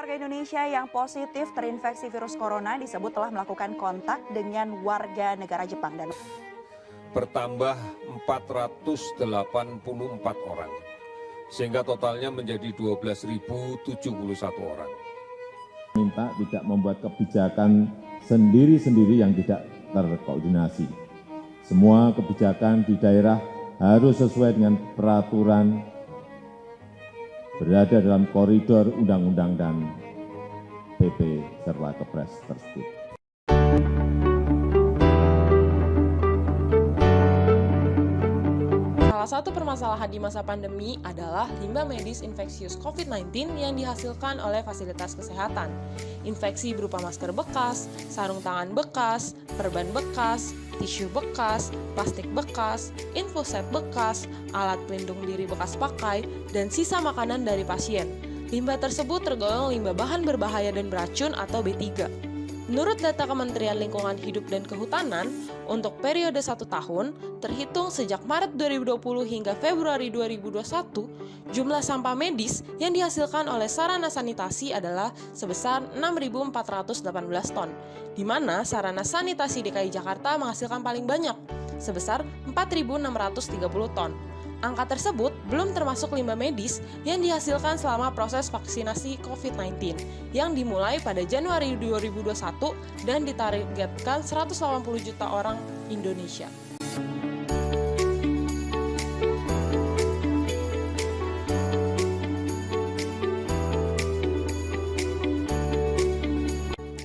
warga Indonesia yang positif terinfeksi virus corona disebut telah melakukan kontak dengan warga negara Jepang dan bertambah 484 orang, sehingga totalnya menjadi 12.071 orang. Minta tidak membuat kebijakan sendiri-sendiri yang tidak terkoordinasi. Semua kebijakan di daerah harus sesuai dengan peraturan, berada dalam koridor undang-undang dan PP serta Kepres tersebut. Salah satu permasalahan di masa pandemi adalah limbah medis infeksius COVID-19 yang dihasilkan oleh fasilitas kesehatan. Infeksi berupa masker bekas, sarung tangan bekas, perban bekas, tisu bekas, plastik bekas, infoset bekas, alat pelindung diri bekas pakai, dan sisa makanan dari pasien. Limbah tersebut tergolong limbah bahan berbahaya dan beracun atau B3. Menurut data Kementerian Lingkungan Hidup dan Kehutanan, untuk periode 1 tahun, terhitung sejak Maret 2020 hingga Februari 2021, jumlah sampah medis yang dihasilkan oleh sarana sanitasi adalah sebesar 6.418 ton, di mana sarana sanitasi DKI Jakarta menghasilkan paling banyak, sebesar 4.630 ton. Angka tersebut belum termasuk limbah medis yang dihasilkan selama proses vaksinasi COVID-19 yang dimulai pada Januari 2021 dan ditargetkan 180 juta orang Indonesia.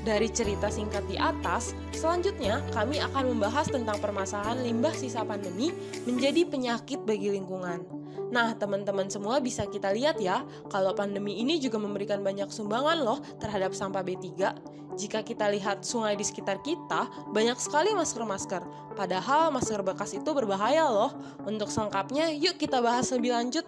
Dari cerita singkat di atas, selanjutnya kami akan membahas tentang permasalahan limbah sisa pandemi menjadi penyakit bagi lingkungan. Nah, teman-teman semua bisa kita lihat ya, kalau pandemi ini juga memberikan banyak sumbangan loh terhadap sampah B3. Jika kita lihat sungai di sekitar kita, banyak sekali masker-masker. Padahal masker bekas itu berbahaya loh. Untuk selengkapnya, yuk kita bahas lebih lanjut.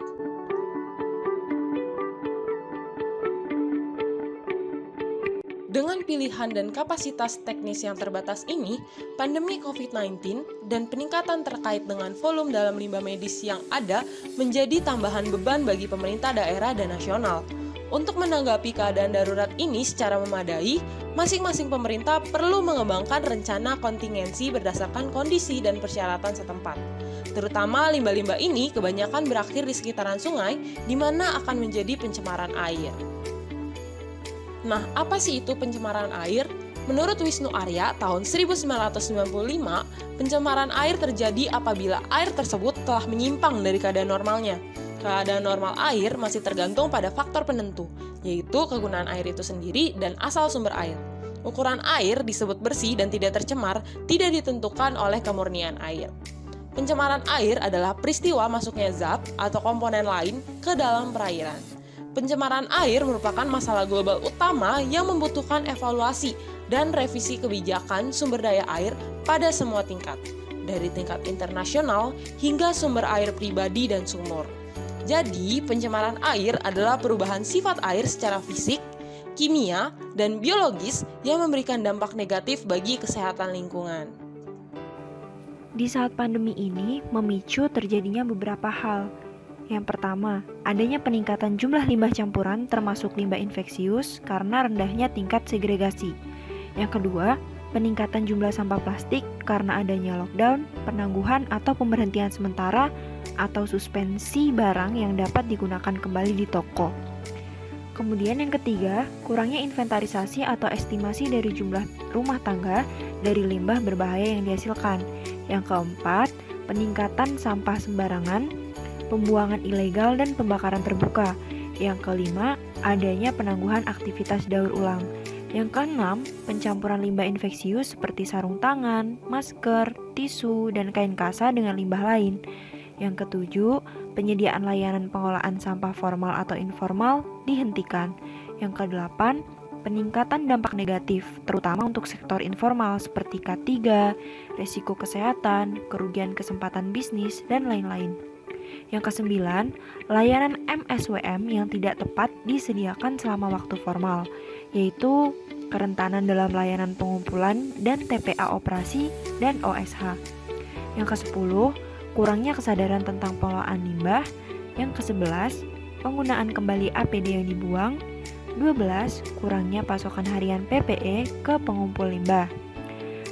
Dengan pilihan dan kapasitas teknis yang terbatas ini, pandemi COVID-19 dan peningkatan terkait dengan volume dalam limbah medis yang ada menjadi tambahan beban bagi pemerintah daerah dan nasional. Untuk menanggapi keadaan darurat ini secara memadai, masing-masing pemerintah perlu mengembangkan rencana kontingensi berdasarkan kondisi dan persyaratan setempat. Terutama limbah-limbah ini kebanyakan berakhir di sekitaran sungai, di mana akan menjadi pencemaran air. Nah, apa sih itu pencemaran air? Menurut Wisnu Arya, tahun 1995, pencemaran air terjadi apabila air tersebut telah menyimpang dari keadaan normalnya. Keadaan normal air masih tergantung pada faktor penentu, yaitu kegunaan air itu sendiri dan asal sumber air. Ukuran air disebut bersih dan tidak tercemar, tidak ditentukan oleh kemurnian air. Pencemaran air adalah peristiwa masuknya zat atau komponen lain ke dalam perairan. Pencemaran air merupakan masalah global utama yang membutuhkan evaluasi dan revisi kebijakan sumber daya air pada semua tingkat, dari tingkat internasional hingga sumber air pribadi dan sumur. Jadi, pencemaran air adalah perubahan sifat air secara fisik, kimia, dan biologis yang memberikan dampak negatif bagi kesehatan lingkungan. Di saat pandemi ini memicu terjadinya beberapa hal. Yang pertama, adanya peningkatan jumlah limbah campuran termasuk limbah infeksius karena rendahnya tingkat segregasi. Yang kedua, peningkatan jumlah sampah plastik karena adanya lockdown, penangguhan atau pemberhentian sementara atau suspensi barang yang dapat digunakan kembali di toko. Kemudian yang ketiga, kurangnya inventarisasi atau estimasi dari jumlah rumah tangga dari limbah berbahaya yang dihasilkan. Yang keempat, peningkatan sampah sembarangan, pembuangan ilegal dan pembakaran terbuka. Yang kelima, adanya penangguhan aktivitas daur ulang. Yang keenam, pencampuran limbah infeksius seperti sarung tangan, masker, tisu, dan kain kasa dengan limbah lain. Yang ketujuh, penyediaan layanan pengolahan sampah formal atau informal dihentikan. Yang kedelapan, peningkatan dampak negatif, terutama untuk sektor informal seperti K3, resiko kesehatan, kerugian kesempatan bisnis, dan lain-lain. Yang kesembilan, layanan MSWM yang tidak tepat disediakan selama waktu formal, yaitu kerentanan dalam layanan pengumpulan dan TPA operasi dan OSH. Yang ke-10, kurangnya kesadaran tentang pengelolaan limbah. Yang ke-11, penggunaan kembali APD yang dibuang. 12. Kurangnya pasokan harian PPE ke pengumpul limbah.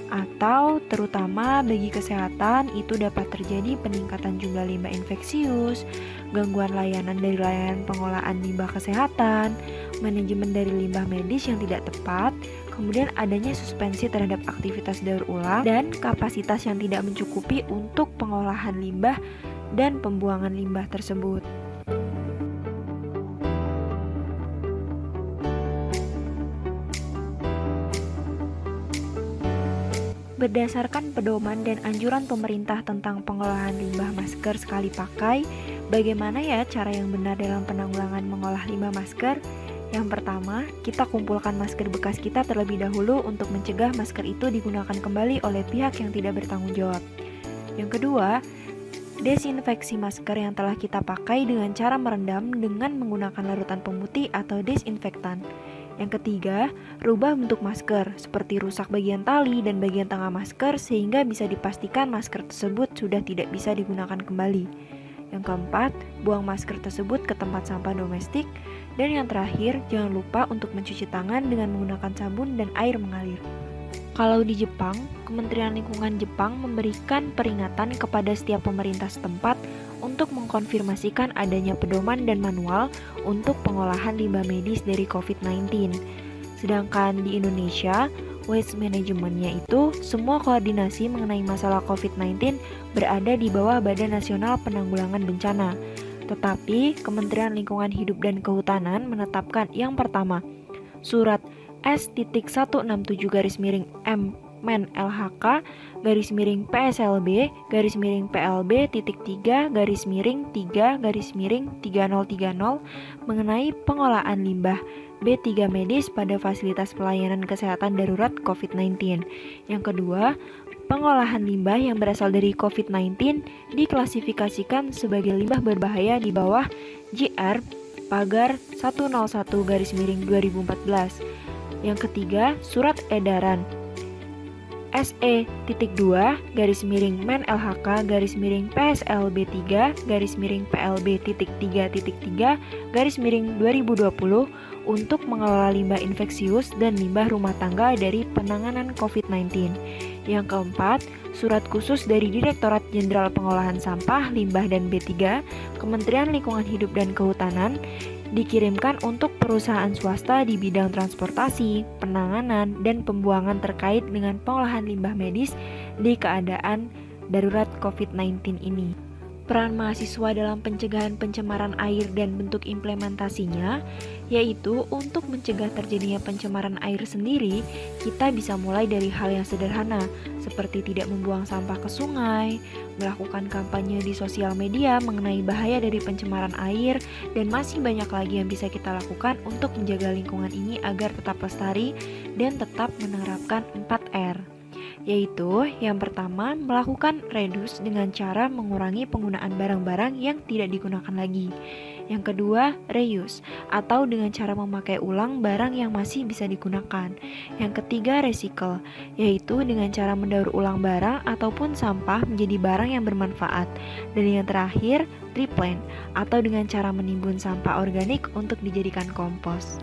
Atau terutama bagi kesehatan itu dapat terjadi peningkatan jumlah limbah infeksius, gangguan layanan dari layanan pengolahan limbah kesehatan, manajemen dari limbah medis yang tidak tepat, kemudian adanya suspensi terhadap aktivitas daur ulang, dan kapasitas yang tidak mencukupi untuk pengolahan limbah dan pembuangan limbah tersebut. Berdasarkan pedoman dan anjuran pemerintah tentang pengolahan limbah masker sekali pakai, bagaimana ya cara yang benar dalam penanggulangan mengolah limbah masker? Yang pertama, kita kumpulkan masker bekas kita terlebih dahulu untuk mencegah masker itu digunakan kembali oleh pihak yang tidak bertanggung jawab. Yang kedua, desinfeksi masker yang telah kita pakai dengan cara merendam dengan menggunakan larutan pemutih atau desinfektan. Yang ketiga, rubah bentuk masker, seperti rusak bagian tali dan bagian tengah masker sehingga bisa dipastikan masker tersebut sudah tidak bisa digunakan kembali. Yang keempat, buang masker tersebut ke tempat sampah domestik. Dan yang terakhir, jangan lupa untuk mencuci tangan dengan menggunakan sabun dan air mengalir. Kalau di Jepang, Kementerian Lingkungan Jepang memberikan peringatan kepada setiap pemerintah setempat untuk mengkonfirmasikan adanya pedoman dan manual untuk pengolahan limbah medis dari COVID-19. Sedangkan di Indonesia, waste manajemennya itu semua koordinasi mengenai masalah COVID-19 berada di bawah Badan Nasional Penanggulangan Bencana. Tetapi Kementerian Lingkungan Hidup dan Kehutanan menetapkan yang pertama, Surat S.167-M Men LHK /PSLB/PLB-3/3/3030 mengenai pengolahan limbah B3 medis pada fasilitas pelayanan kesehatan darurat COVID-19. Yang kedua, pengolahan limbah yang berasal dari COVID-19 diklasifikasikan sebagai limbah berbahaya di bawah JR Pagar 101/2014. Yang ketiga, Surat Edaran SE.2/Men LHK/PSLB3/PLB.3.3/2020 untuk mengelola limbah infeksius dan limbah rumah tangga dari penanganan COVID-19. Yang keempat, Surat Khusus dari Direktorat Jenderal Pengolahan Sampah, Limbah dan B3, Kementerian Lingkungan Hidup dan Kehutanan dikirimkan untuk perusahaan swasta di bidang transportasi, penanganan, dan pembuangan terkait dengan pengolahan limbah medis di keadaan darurat COVID-19 ini. Peran mahasiswa dalam pencegahan pencemaran air dan bentuk implementasinya, yaitu untuk mencegah terjadinya pencemaran air sendiri, kita bisa mulai dari hal yang sederhana, seperti tidak membuang sampah ke sungai, melakukan kampanye di sosial media mengenai bahaya dari pencemaran air, dan masih banyak lagi yang bisa kita lakukan untuk menjaga lingkungan ini agar tetap lestari dan tetap menerapkan 4R. Yaitu yang pertama, melakukan reduce dengan cara mengurangi penggunaan barang-barang yang tidak digunakan lagi. Yang kedua, reuse atau dengan cara memakai ulang barang yang masih bisa digunakan. Yang ketiga, recycle, yaitu dengan cara mendaur ulang barang ataupun sampah menjadi barang yang bermanfaat. Dan yang terakhir, replant atau dengan cara menimbun sampah organik untuk dijadikan kompos.